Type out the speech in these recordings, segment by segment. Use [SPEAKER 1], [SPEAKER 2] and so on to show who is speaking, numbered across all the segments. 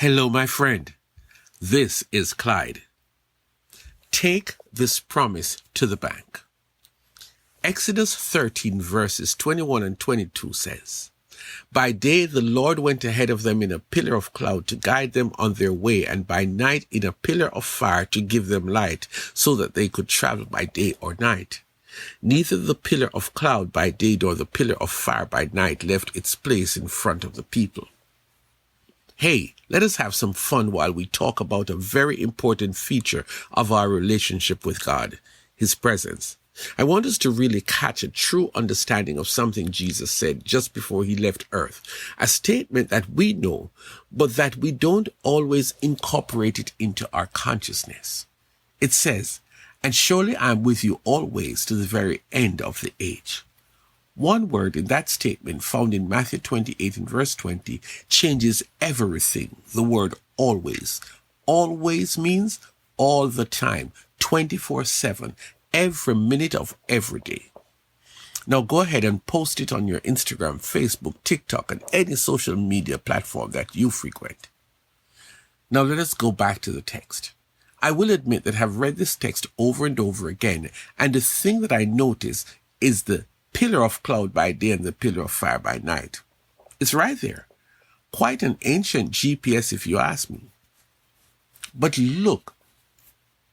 [SPEAKER 1] Hello, my friend. This is Clyde. Take this promise to the bank. Exodus 13 verses 21 and 22 says, "By day the Lord went ahead of them in a pillar of cloud to guide them on their way, and by night in a pillar of fire to give them light, so that they could travel by day or night. Neither the pillar of cloud by day nor the pillar of fire by night left its place in front of the people." Hey, let us have some fun while we talk about a very important feature of our relationship with God, His presence. I want us to really catch a true understanding of something Jesus said just before He left earth, a statement that we know, but that we don't always incorporate it into our consciousness. It says, "And surely I am with you always to the very end of the age." One word in that statement found in Matthew 28 and verse 20 changes everything. The word always. Always means all the time, 24/7, every minute of every day. Now go ahead and post it on your Instagram, Facebook, TikTok, and any social media platform that you frequent. Now let us go back to the text. I will admit that I've read this text over and over again, and the thing that I notice is the pillar of cloud by day and the pillar of fire by night. It's right there. Quite an ancient GPS if you ask me. But look,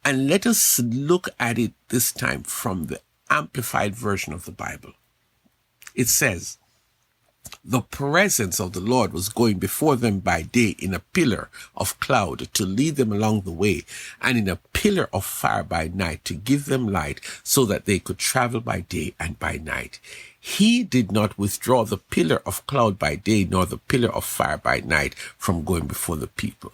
[SPEAKER 1] and let us look at it this time from the amplified version of the Bible. It says, "The presence of the Lord was going before them by day in a pillar of cloud to lead them along the way, and in a pillar of fire by night to give them light, so that they could travel by day and by night. He did not withdraw the pillar of cloud by day nor the pillar of fire by night from going before the people."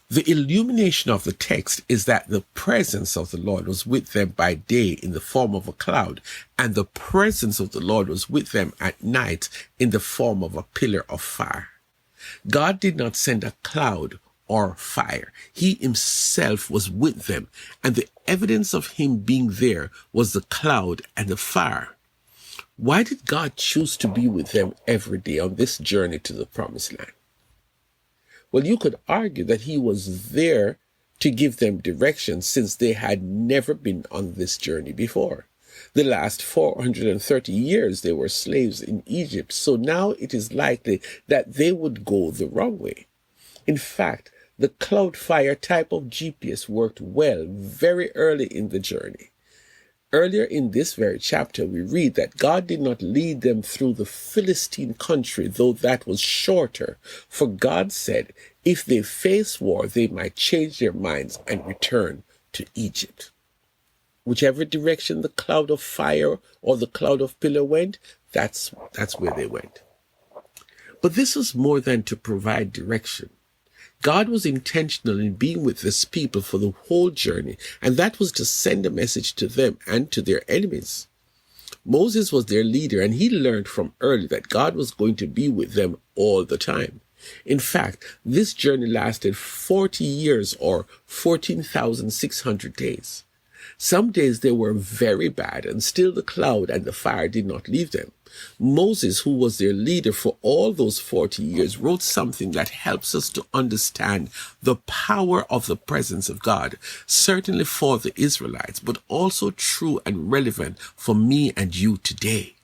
[SPEAKER 1] The illumination of the text is that the presence of the Lord was with them by day in the form of a cloud, and the presence of the Lord was with them at night in the form of a pillar of fire. God did not send a cloud or fire. He himself was with them, and the evidence of him being there was the cloud and the fire. Why did God choose to be with them every day on this journey to the promised land? Well, you could argue that he was there to give them direction, since they had never been on this journey before. The last 430 years they were slaves in Egypt, so now it is likely that they would go the wrong way. In fact, the cloud fire type of GPS worked well very early in the journey. Earlier in this very chapter, we read that God did not lead them through the Philistine country, though that was shorter. For God said, if they face war, they might change their minds and return to Egypt. Whichever direction the cloud of fire or the cloud of pillar went, that's where they went. But this was more than to provide direction. God was intentional in being with this people for the whole journey, and that was to send a message to them and to their enemies. Moses was their leader, and he learned from early that God was going to be with them all the time. In fact, this journey lasted 40 years or 14,600 days. Some days they were very bad, and still the cloud and the fire did not leave them. Moses, who was their leader for all those 40 years, wrote something that helps us to understand the power of the presence of God, certainly for the Israelites, but also true and relevant for me and you today.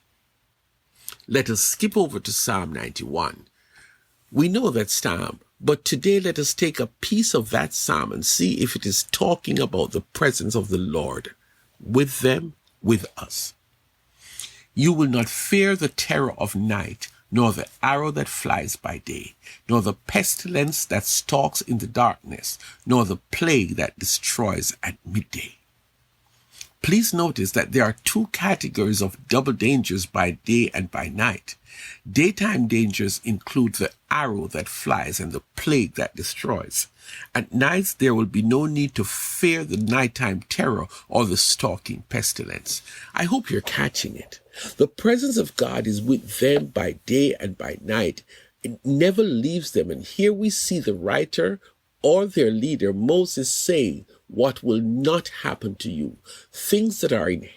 [SPEAKER 1] Let us skip over to Psalm 91. We know that Psalm, but today let us take a piece of that Psalm and see if it is talking about the presence of the Lord with them, with us. "You will not fear the terror of night, nor the arrow that flies by day, nor the pestilence that stalks in the darkness, nor the plague that destroys at midday." Please notice that there are two categories of double dangers by day and by night. Daytime dangers include the arrow that flies and the plague that destroys. At night, there will be no need to fear the nighttime terror or the stalking pestilence. I hope you're catching it. The presence of God is with them by day and by night. It never leaves them. And here we see the writer or their leader, Moses, saying what will not happen to you, things that are in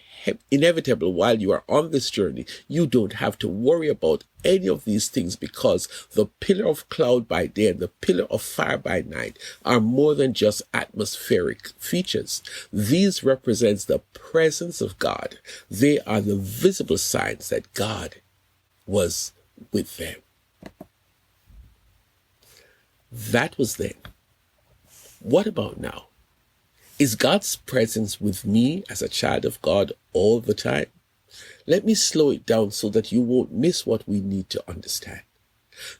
[SPEAKER 1] inevitable while you are on this journey. You don't have to worry about any of these things, because the pillar of cloud by day and the pillar of fire by night are more than just atmospheric features. These represent the presence of God. They are the visible signs that God was with them. That was then. What about now? Is God's presence with me as a child of God all the time? Let me slow it down so that you won't miss what we need to understand.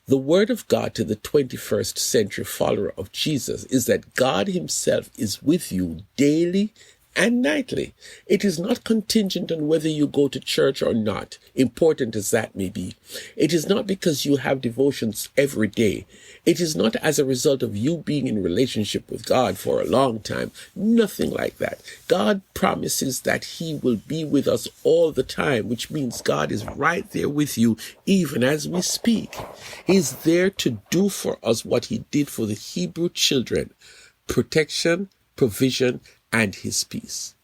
[SPEAKER 1] The word of God to the 21st century follower of Jesus is that God himself is with you daily and nightly. It is not contingent on whether you go to church or not, important as that may be. It is not because you have devotions every day. It is not as a result of you being in relationship with God for a long time. Nothing like that. God promises that he will be with us all the time, which means God is right there with you even as we speak. He's there to do for us what he did for the Hebrew children: protection, provision, and his peace.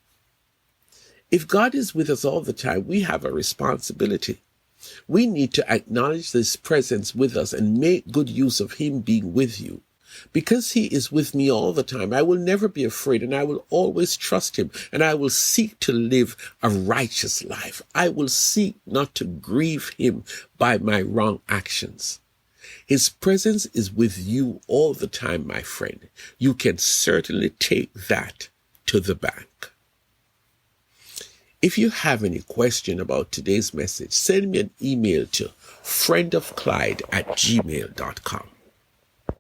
[SPEAKER 1] If God is with us all the time, we have a responsibility. We need to acknowledge this presence with us and make good use of him being with you. Because he is with me all the time, I will never be afraid, and I will always trust him, and I will seek to live a righteous life. I will seek not to grieve him by my wrong actions. His presence is with you all the time, my friend. You can certainly take that to the bank. If you have any question about today's message, send me an email to friendofclyde@gmail.com.